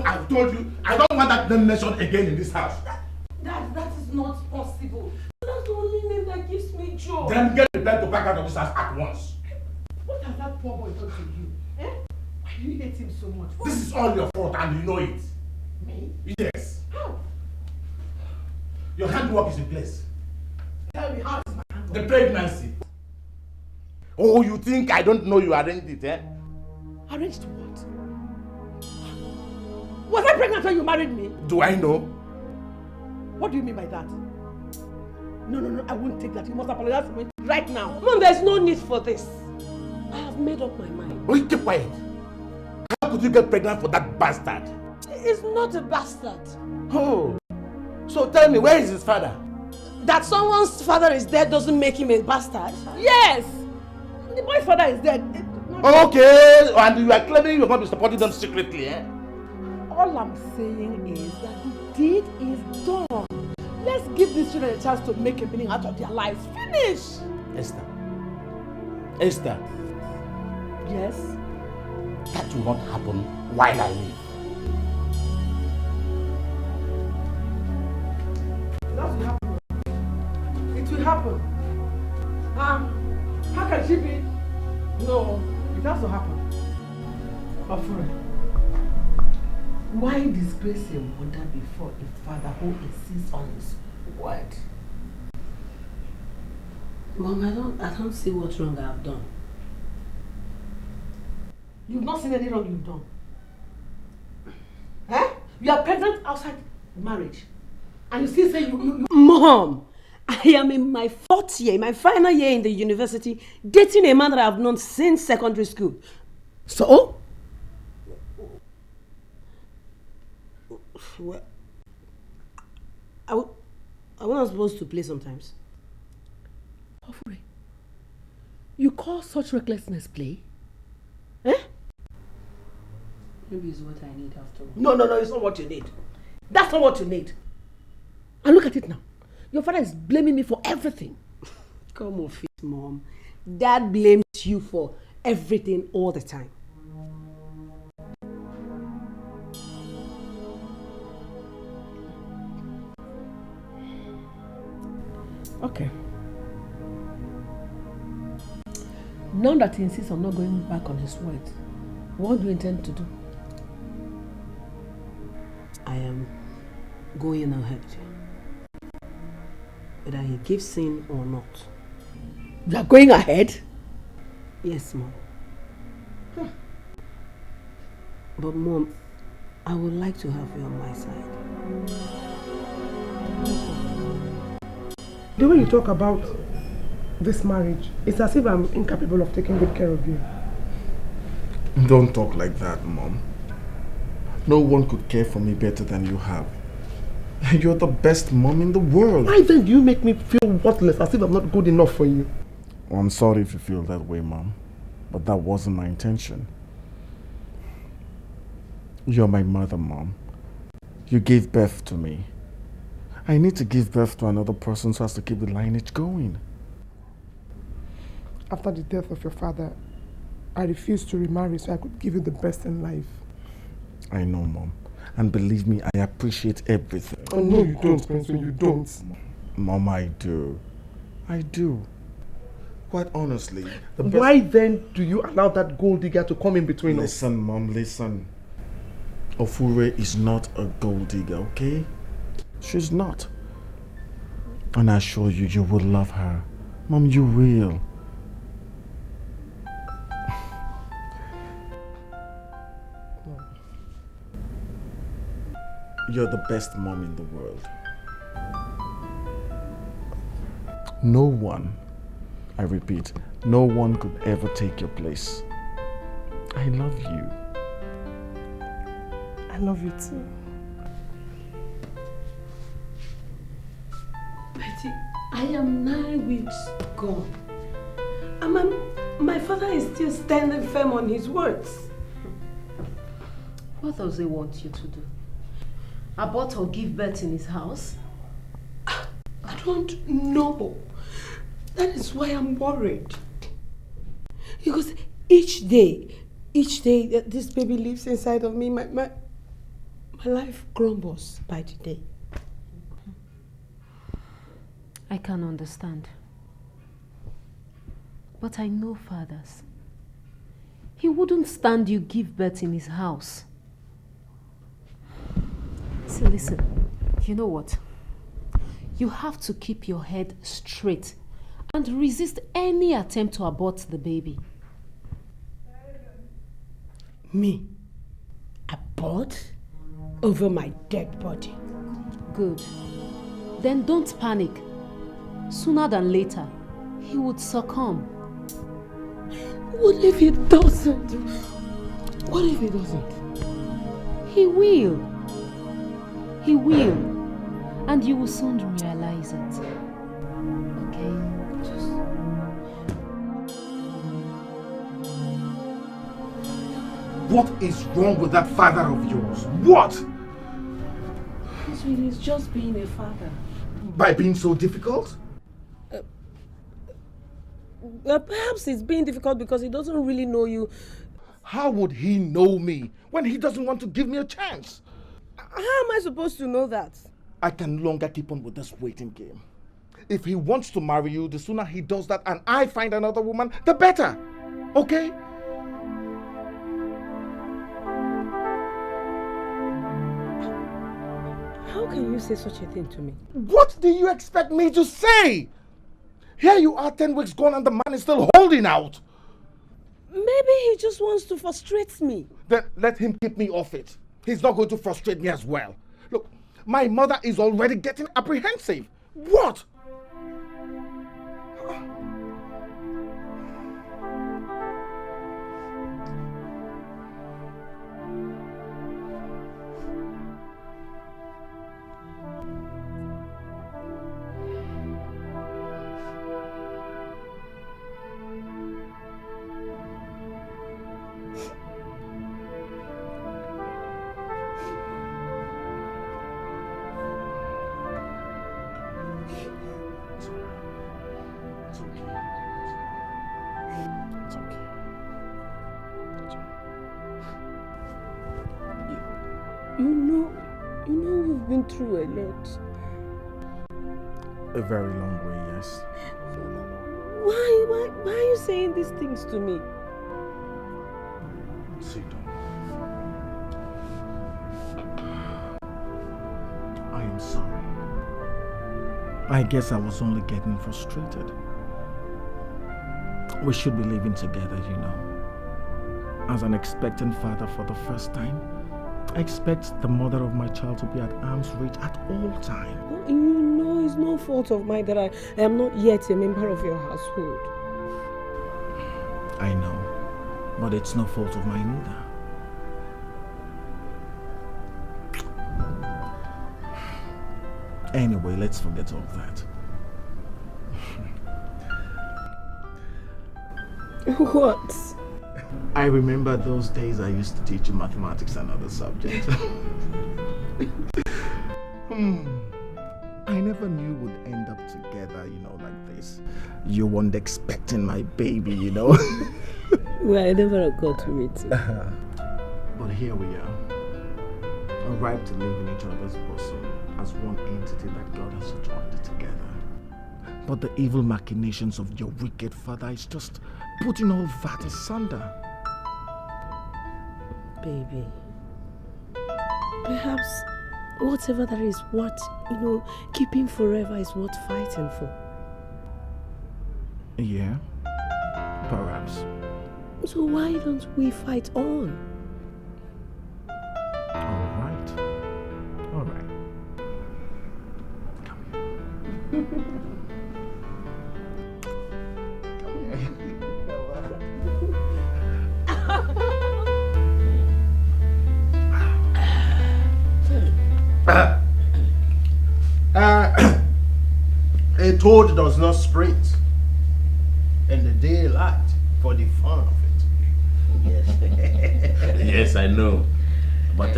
I've told you, I don't want that name mentioned again in this house. That is not possible. That's the only name that gives me joy. Then get prepared to back out of this house at once. What has that poor boy done to you? Eh? Why do you hate him so much? This is all your fault and you know it. Me? Yes. How? Your handwork is in place. Tell me, how is my handwork? The pregnancy. Oh, you think I don't know you arranged it, eh? Arranged what? Was I pregnant when you married me? Do I know? What do you mean by that? No, I won't take that. You must apologize to me right now. Mom, there's no need for this. I have made up my mind. Oh, keep quiet. How could you get pregnant for that bastard? He's not a bastard. Oh, so tell me, where is his father? That someone's father is dead doesn't make him a bastard? Yes! The boy's father is dead. Okay, and you are claiming you're going to be supporting them secretly, eh? All I'm saying is that the deed is done. Let's give these children a chance to make a meaning out of their lives. Finish! Esther. Yes? That will not happen while I live. That will happen. It will happen. How can she be? No, it has to happen. Afraid. Why disgrace a mother before a father who insists on his word? Mom, I don't see what wrong I've done. You've not seen any wrong you've done. Eh? You are pregnant outside marriage. And you still say you... Mom! I am in my 4th year, my final year in the university, dating a man that I've known since secondary school. So? Well, I wasn't supposed to play sometimes. Ofure, you call such recklessness play? Eh? Maybe it's what I need after all. No, it's not what you need. That's not what you need. And look at it now. Your father is blaming me for everything. Come off it, Mom. Dad blames you for everything all the time. Okay. Now that he insists on not going back on his word, what do you intend to do? I am going ahead. Whether he gives in or not. You are going ahead? Yes, Mom. But Mom, I would like to have you on my side. The way you talk about this marriage, it's as if I'm incapable of taking good care of you. Don't talk like that, Mom. No one could care for me better than you have. You're the best mom in the world. Why then do you make me feel worthless, as if I'm not good enough for you? Well, I'm sorry if you feel that way, Mom. But that wasn't my intention. You're my mother, Mom. You gave birth to me. I need to give birth to another person so as to keep the lineage going. After the death of your father, I refused to remarry so I could give you the best in life. I know, Mom. And believe me, I appreciate everything. Oh, no, you don't, Spencer, you don't. Mom, I do. I do. Quite honestly. Why then do you allow that gold digger to come in between us? Listen, Mom, listen. Ofure is not a gold digger, okay? She's not. And I assure you, you will love her. Mom, you will. You're the best mom in the world. No one, I repeat, no one could ever take your place. I love you. I love you too. Betty, I am 9 weeks gone. And my father is still standing firm on his words. What does he want you to do? Abort or give birth in his house? At don't know. That is why I'm worried. Because each day that this baby lives inside of me, my life crumbles by the day. I can understand. But I know fathers. He wouldn't stand you give birth in his house. See, listen, you know what? You have to keep your head straight and resist any attempt to abort the baby. Me? Abort? Over my dead body? Good. Then don't panic. Sooner than later, he would succumb. What if he doesn't? What if he doesn't? He will. He will. And you will soon realize it. Okay? What is wrong with that father of yours? What? He's just being a father. By being so difficult? Perhaps it's being difficult because he doesn't really know you. How would he know me when he doesn't want to give me a chance? How am I supposed to know that? I can no longer keep on with this waiting game. If he wants to marry you, the sooner he does that and I find another woman, the better. Okay? How can you say such a thing to me? What do you expect me to say? Here you are 10 weeks gone and the man is still holding out. Maybe he just wants to frustrate me. Then let him keep me off it. He's not going to frustrate me as well. Look, my mother is already getting apprehensive. What? You know we've been through a lot. A very long way, yes. Why are you saying these things to me? Sit down. I am sorry. I guess I was only getting frustrated. We should be living together, you know. As an expectant father for the first time, I expect the mother of my child to be at arm's reach at all times. Well, you know it's no fault of mine that I am not yet a member of your household. I know, but it's no fault of mine either. Anyway, let's forget all that. What? I remember those days I used to teach you mathematics and other subjects. I never knew we'd end up together, you know, like this. You weren't expecting my baby, you know. Well, it never occurred to me too. But here we are, arrived to live in each other's bosom as one entity that God has joined together. But the evil machinations of your wicked father is just putting all that asunder. Baby, perhaps whatever that is what, keeping forever is worth fighting for. Yeah, perhaps. So why don't we fight on? All right. Come here. A toad does not sprint in the daylight for the fun of it. Yes. Yes, I know. But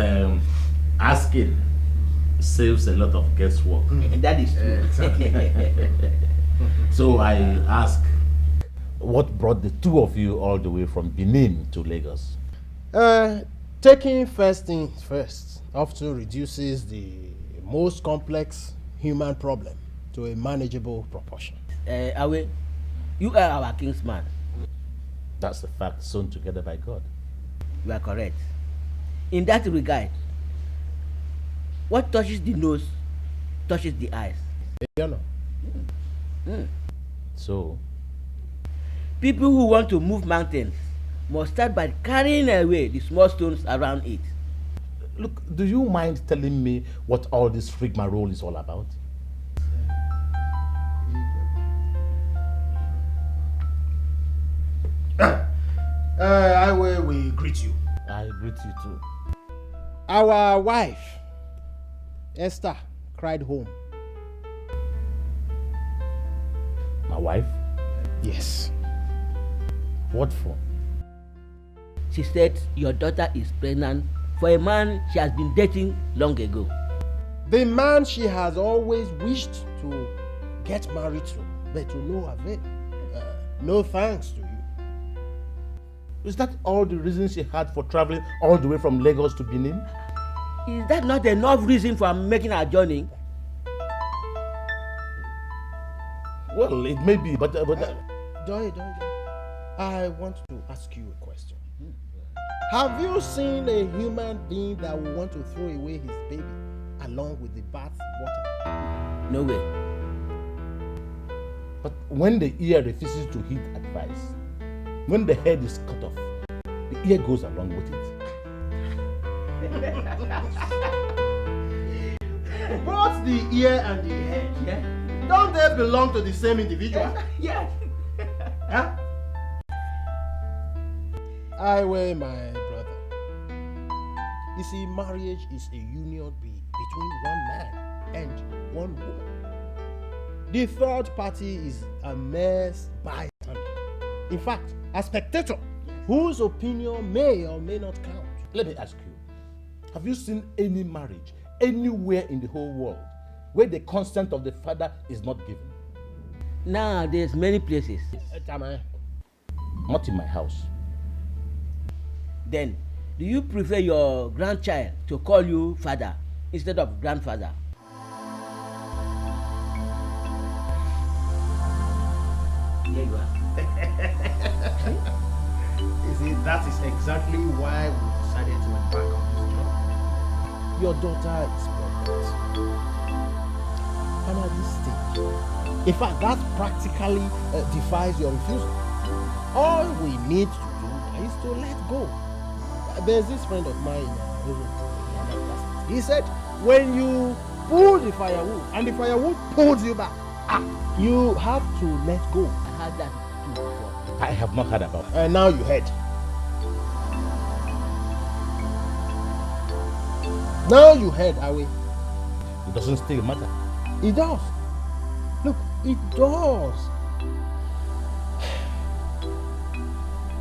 asking saves a lot of guesswork. That is true. Exactly. So I ask, what brought the two of you all the way from Benin to Lagos? Taking first things first often reduces the most complex human problem to a manageable proportion. Awe, you are our kingsman. That's the fact sewn together by God. You are correct. In that regard, what touches the nose touches the eyes. You know. So, People who want to move mountains must start by carrying away the small stones around it. look, do you mind telling me what all this rigmarole is all about? I will greet you. I greet you too. Our wife, Esther, cried home. My wife? Yes. What for? She said your daughter is pregnant for a man she has been dating long ago. The man she has always wished to get married to, but to no avail. No thanks to you. Is that all the reason she had for traveling all the way from Lagos to Benin? Is that not enough reason for making our journey? Well, it may be, but Joy, I want to ask you a question. Have you seen a human being that will want to throw away his baby along with the bath water? No way. But when the ear refuses to heed advice, when the head is cut off, the ear goes along with it. Both the ear and the head, Yeah? don't they belong to the same individual? Yeah. Huh? I weigh my brother. You see, marriage is a union between one man and one woman. The third party is a mere bystander. In fact, a spectator whose opinion may or may not count. Let me ask you, have you seen any marriage anywhere in the whole world where the consent of the father is not given? Now there's many places. Not in my house. Then, do you prefer your grandchild to call you father instead of grandfather? There you are. You see, that is exactly why we decided to embark on this job. Your daughter is pregnant. And at this stage, in fact, that practically defies your refusal. All we need to do is to let go. There's this friend of mine, he said, when you pull the firewood and the firewood pulls you back, you have to let go. I heard that too before. I have not heard about it. And now you heard. Now you heard, Awe. It doesn't still matter. It does. Look, it does.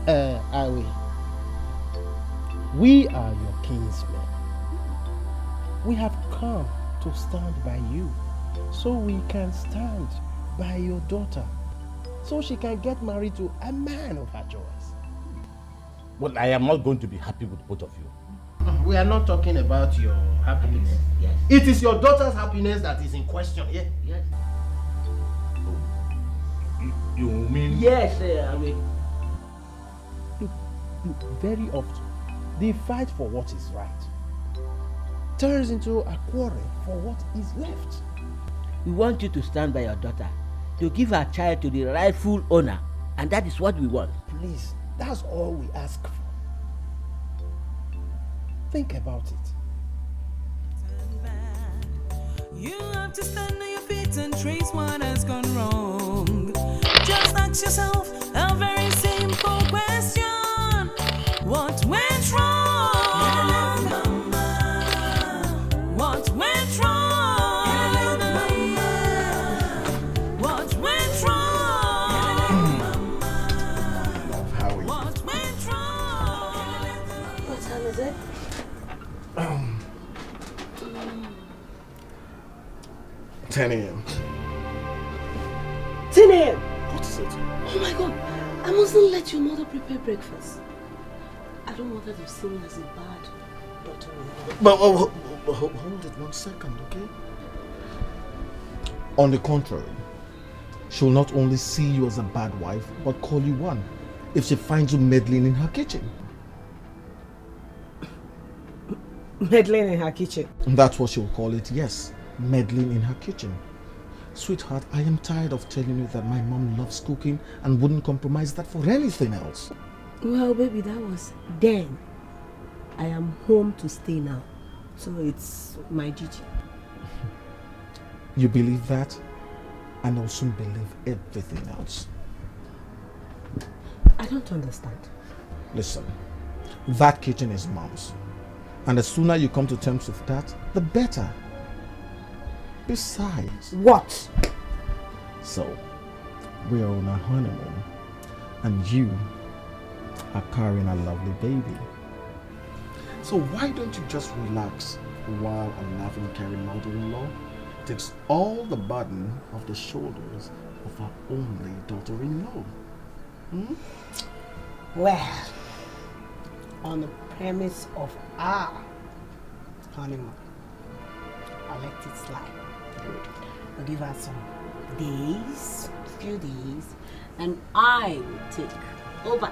Awe, we are your kinsmen. We have come to stand by you so we can stand by your daughter so she can get married to a man of her choice. Well, I am not going to be happy with both of you. We are not talking about your happiness. Yes. It is your daughter's happiness that is in question here. Yes. You mean? Yes, I mean. Look, very often, the fight for what is right turns into a quarrel for what is left. We want you to stand by your daughter, to give her child to the rightful owner, and that is what we want. Please, that's all we ask for. Think about it. You have to stand on your feet and trace what has gone wrong. Just ask yourself a very simple question. What went wrong? What went wrong? What went wrong? What went wrong? What time is it? 10 a.m. 10 a.m. What is it? Oh my God. I mustn't let your mother prepare breakfast. I don't want her to see me as a bad daughter-in-law. But hold it 1 second, okay? On the contrary, she'll not only see you as a bad wife, but call you one if she finds you meddling in her kitchen. Meddling in her kitchen? That's what she'll call it, yes. Meddling in her kitchen. Sweetheart, I am tired of telling you that my mom loves cooking and wouldn't compromise that for anything else. Well, baby, that was then. I am home to stay now. So it's my duty. You believe that? And I'll soon believe everything else. I don't understand. Listen, that kitchen is mom's. And the sooner you come to terms with that, the better. Besides... What? So, we are on a honeymoon. And you are carrying a lovely baby. So why don't you just relax while a loving, caring mother-in-law takes all the burden off the shoulders of our only daughter-in-law? Hmm? Well, on the premise of our honeymoon, I'll let it slide. Good. I'll give her some days, few days, and I will take over.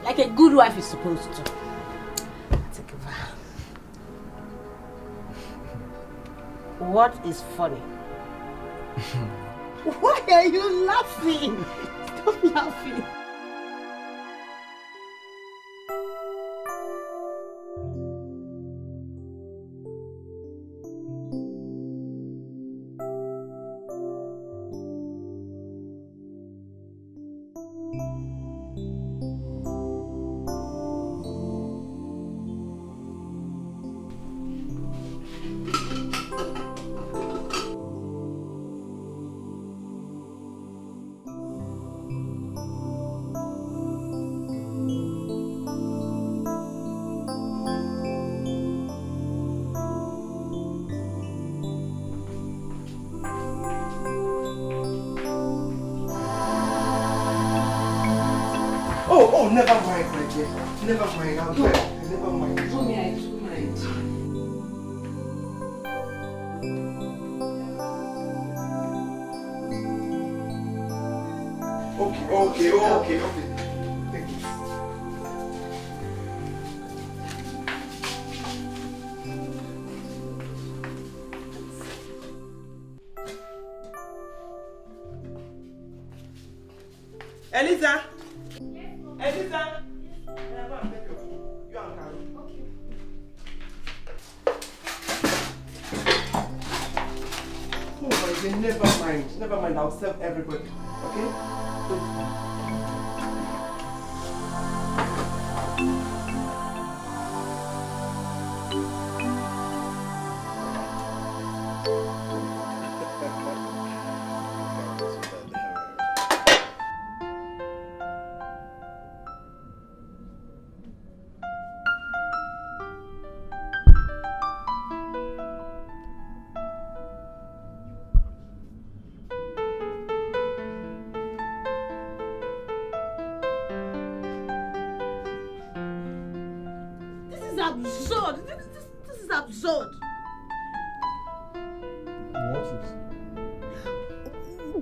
Like a good wife is supposed to. I'll take over. What is funny? Why are you laughing? Stop laughing. Oh, never mind, my dear. Never mind, I'll do it. Never mind. Mommy, I do mind. Okay. Thank you. Eliza! Eliza! Oh my dear, never mind, I'll serve everybody, okay? Absurd. This is absurd. What is?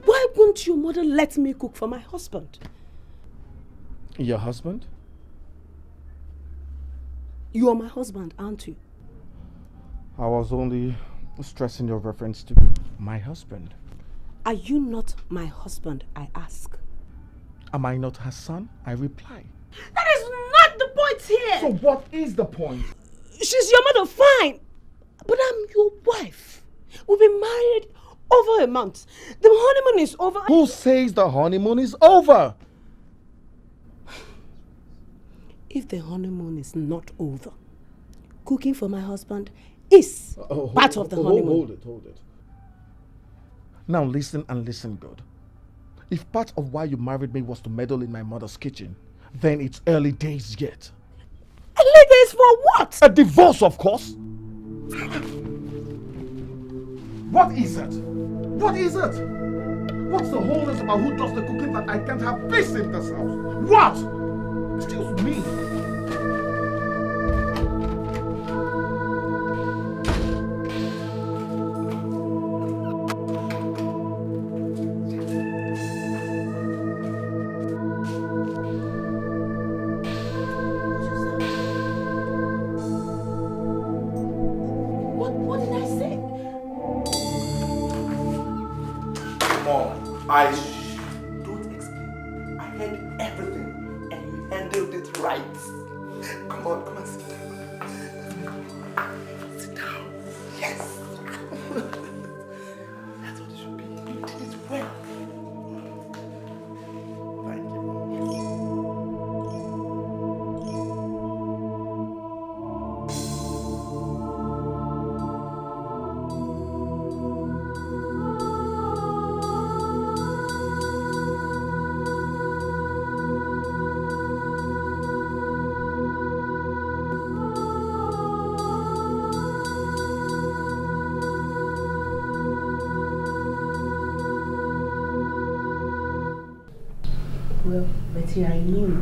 Why won't your mother let me cook for my husband? Your husband? You are my husband, aren't you? I was only stressing your reference to my husband. Are you not my husband, I ask? Am I not her son? I reply. That is not the point here! So what is the point? She's your mother, fine. But I'm your wife. We've been married over a month. The honeymoon is over. Who says the honeymoon is over? If the honeymoon is not over, cooking for my husband is part of the honeymoon. Hold it. Now listen and listen good. If part of why you married me was to meddle in my mother's kitchen, then it's early days yet. Early days for what? A divorce, of course. What is it? What is it? What's the wholeness about who does the cooking that I can't have peace in this house? What? Excuse me. What did I say? Mom, don't explain. I heard everything and you handled it right. Come on, sit down. Sit down. Yes. That's what it should be. You did it well. Thank you, Mom. Well, Betty, I know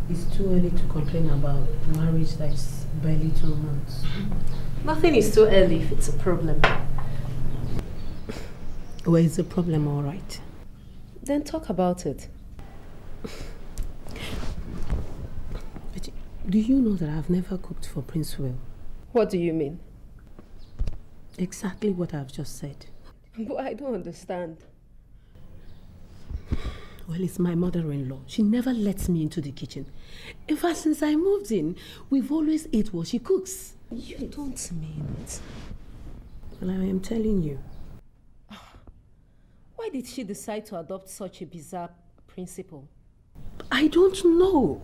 it's too early to complain about marriage that's barely 2 months. Nothing is too early if it's a problem. Well, it's a problem, all right. Then talk about it. Betty, do you know that I've never cooked for Prince Will? What do you mean? Exactly what I've just said. But I don't understand. Well, it's my mother-in-law. She never lets me into the kitchen. In fact, since I moved in, we've always ate what she cooks. You don't mean it. Well, I am telling you. Why did she decide to adopt such a bizarre principle? I don't know.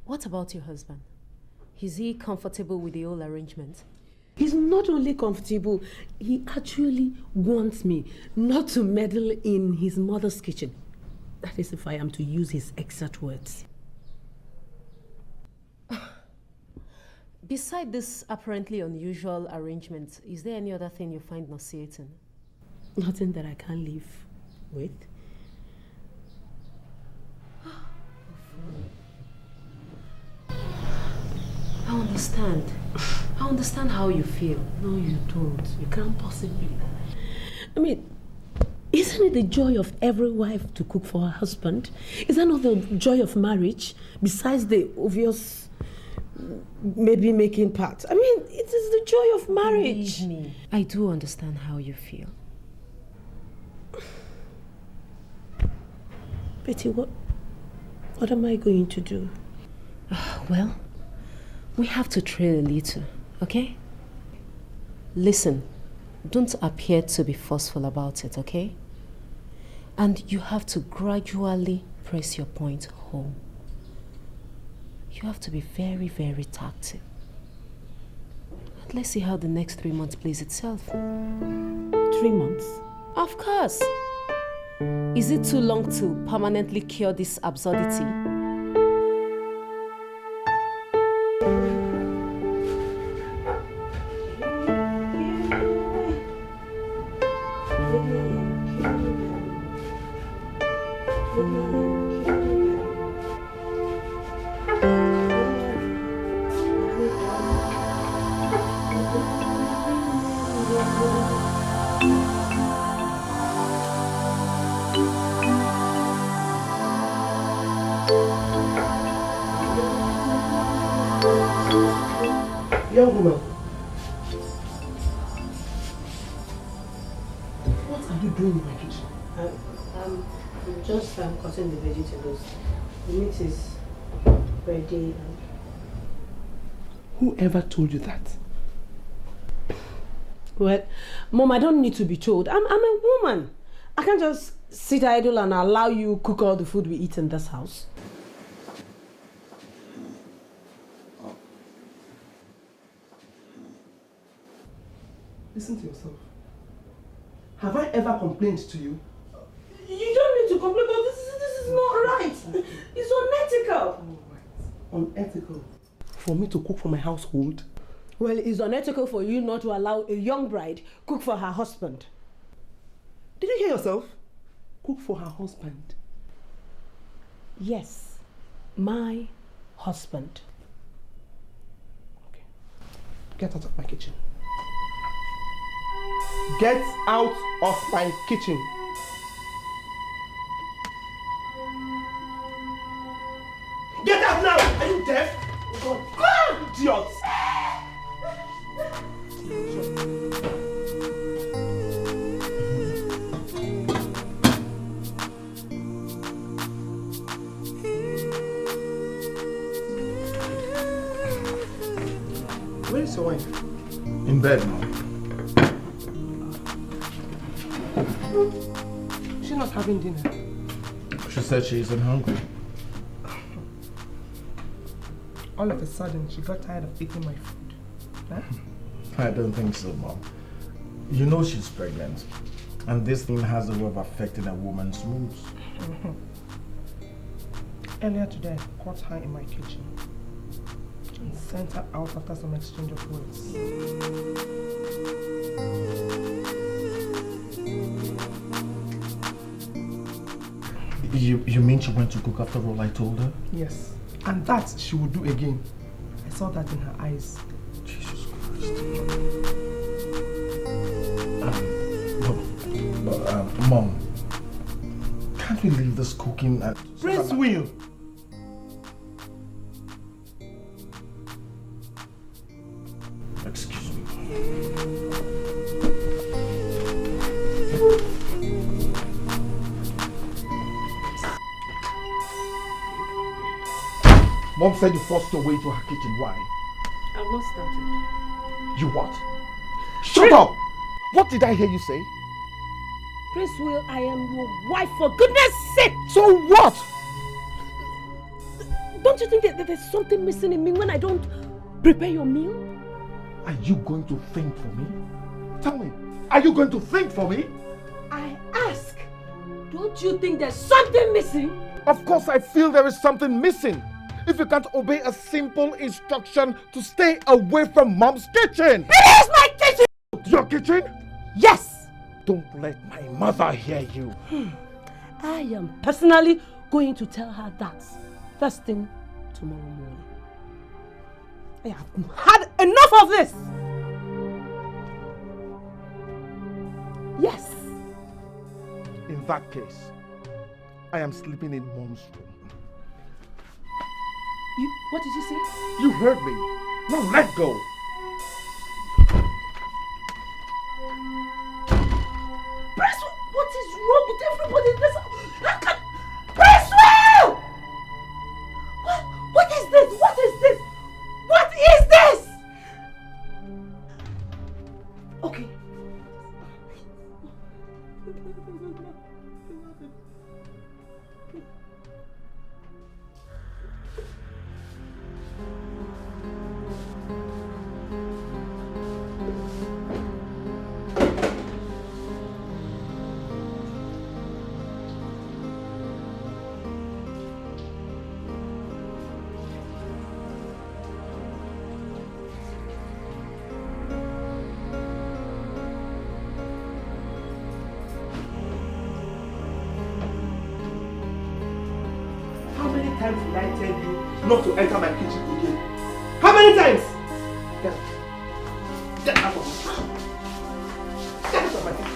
What about your husband? Is he comfortable with the whole arrangement? He's not only comfortable, he actually wants me not to meddle in his mother's kitchen. That is if I am to use his exact words. Beside this apparently unusual arrangement, is there any other thing you find nauseating? Nothing that I can't live with. I understand. I understand how you feel. No, you don't. You can't possibly. I mean, isn't it the joy of every wife to cook for her husband? Is that not the joy of marriage? Besides the obvious maybe making part. I mean, it is the joy of marriage. Believe me, I do understand how you feel. Betty, what am I going to do? Well, we have to trail a little, okay? Listen, don't appear to be forceful about it, okay? And you have to gradually press your point home. You have to be very, very tactile. And let's see how the next 3 months plays itself. 3 months? Of course. Is it too long to permanently cure this absurdity? Young woman, what are you doing in my kitchen? I'm just cutting the vegetables. The meat is ready. Whoever told you that? Well, Mom, I don't need to be told. I'm a woman. I can't just sit idle and allow you cook all the food we eat in this house. Listen to yourself. Have I ever complained to you? You don't need to complain, but this is not right. It's unethical. Unethical. for me to cook for my household? Well, it's unethical for you not to allow a young bride cook for her husband. Did you hear yourself? Cook for her husband. Yes, my husband. Okay. Get out of my kitchen. Get out of my kitchen. Get out now! Are you deaf? Oh God, idiots! Where is your wife? In bed, Mom. She's not having dinner. She said she isn't hungry. All of a sudden, she got tired of eating my food. Huh? I don't think so, Mom. You know she's pregnant. And this thing has a way of affecting a woman's moods. Earlier today, I caught her in my kitchen and sent her out after some exchange of words. You mean she went to cook after all I told her? Yes. And that she would do again. I saw that in her eyes. Jesus Christ. Mom, can't we leave this cooking and... Prince Will! Excuse me. Mom said you forced your way to her kitchen. Why? I've not started. You what? Shut up! What did I hear you say? Prince Will, I am your wife, for goodness sake! So what? Don't you think that there's something missing in me when I don't prepare your meal? Are you going to think for me? Tell me, are you going to think for me? I ask, don't you think there's something missing? Of course I feel there is something missing. If you can't obey a simple instruction to stay away from Mom's kitchen. It is my kitchen! Your kitchen? Yes! Don't let my mother hear you. I am personally going to tell her that first thing tomorrow morning. I have had enough of this! Yes! In that case, I am sleeping in Mom's room. What did you say? You heard me. Now let go. Prince, what is wrong with everybody in this house? How can... Prince Will! What is this? What is this? What is this? Okay. times did I tell you not to enter my kitchen again? How many times? Get out. Get out of my kitchen. Get out of my kitchen.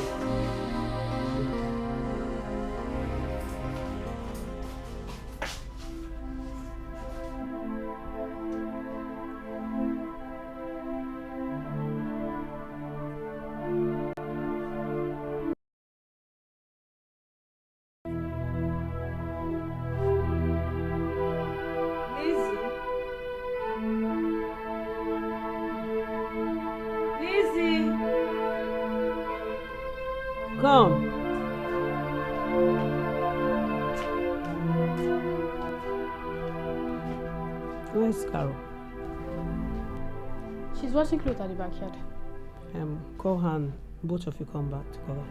Come. Where's Carol? She's washing clothes at the backyard. Call her and both of you come back together.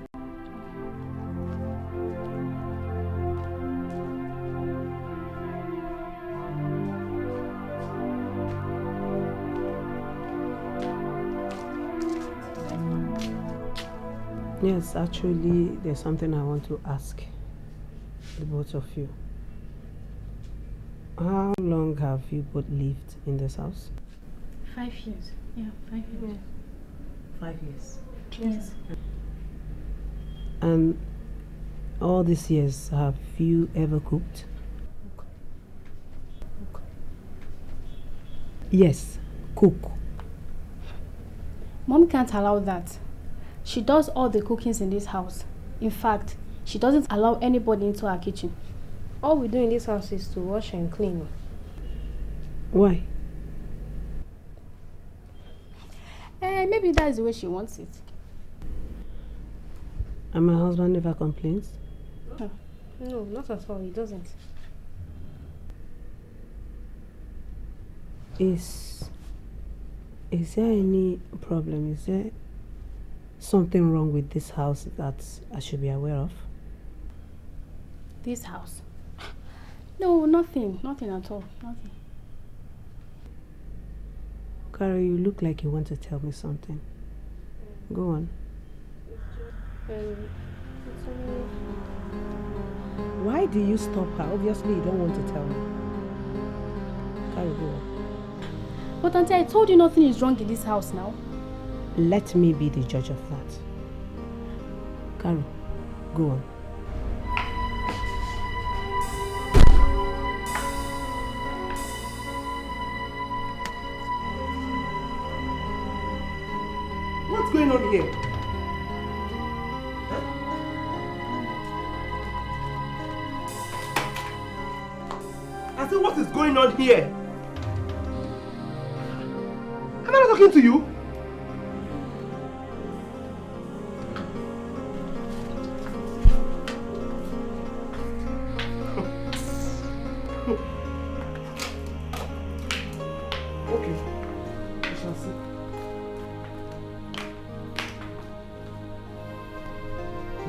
Yes, actually, there's something I want to ask the both of you. How long have you both lived in this house? 5 years. Yeah, 5 years. 5 years. Yes. And all these years, have you ever cooked? Yes, cook. Mom can't allow that. She does all the cookings in this house. In fact, she doesn't allow anybody into her kitchen. All we do in this house is to wash and clean. Why? Maybe that is the way she wants it. And my husband never complains? No, not at all. He doesn't. Is there any problem? Is there something wrong with this house that I should be aware of? This house? No, nothing. Nothing at all. Nothing. Carol, you look like you want to tell me something. Go on. Why do you stop her? Obviously, you don't want to tell me. Carol, go on. But Auntie, I told you nothing is wrong in this house now. Let me be the judge of that. Carol, go on. What's going on here? I said, what is going on here? Am I not talking to you? Okay, we shall see.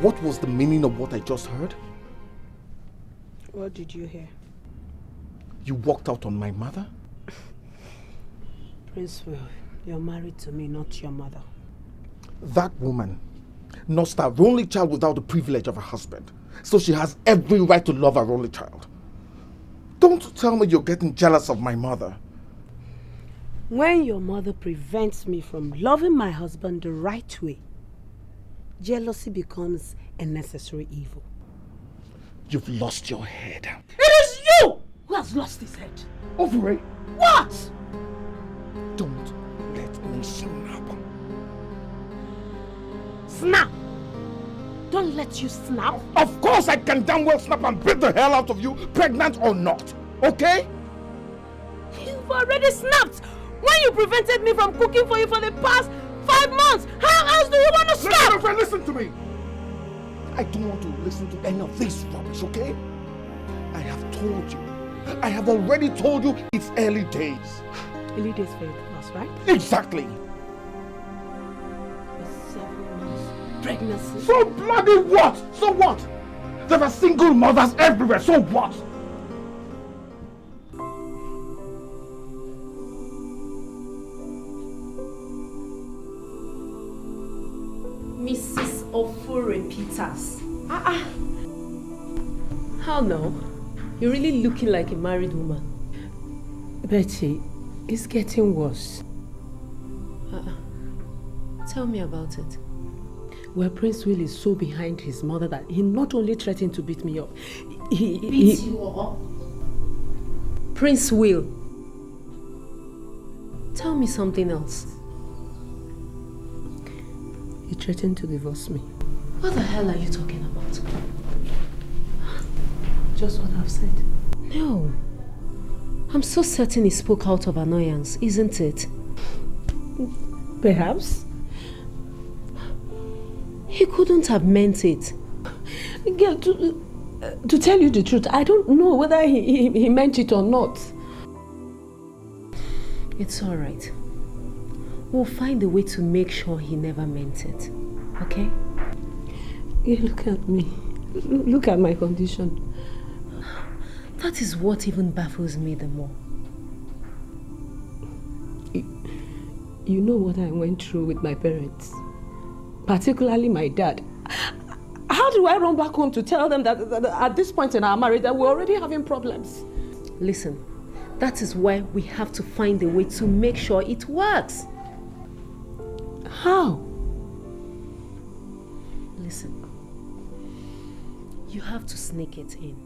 What was the meaning of what I just heard? What did you hear? You walked out on my mother? Prince Will, you're married to me, not your mother. That woman nursed her only child without the privilege of a husband. So she has every right to love her only child. Don't tell me you're getting jealous of my mother. When your mother prevents me from loving my husband the right way, jealousy becomes a necessary evil. You've lost your head. It is you who has lost his head. Over it. What? Don't let me snap. Snap? Don't let you snap? Of course I can damn well snap and beat the hell out of you, pregnant or not. Okay? You've already snapped when you prevented me from cooking for you for the past 5 months. How else do you want to snap? Listen, my friend, listen to me. I don't want to listen to any of this rubbish, okay? I have told you. I have already told you it's early days. Early days for your divorce, right? Exactly. 7 months pregnancy. So bloody what? So what? There are single mothers everywhere, so what? Mrs. Ofure Peters. How now? You're really looking like a married woman. Betty, it's getting worse. Tell me about it. Well, Prince Will is so behind his mother that he not only threatened to beat me up, Beat you up? Prince Will. Tell me something else. He threatened to divorce me. What the hell are you talking about? Just what I've said. No. I'm so certain he spoke out of annoyance, isn't it? Perhaps. He couldn't have meant it. Girl, to tell you the truth, I don't know whether he meant it or not. It's all right. We'll find a way to make sure he never meant it. Okay? Yeah, look at me. Look at my condition. That is what even baffles me the more. You know what I went through with my parents. particularly my dad. How do I run back home to tell them that at this point in our marriage that we're already having problems? Listen, that is why we have to find a way to make sure it works. How? Listen, you have to sneak it in.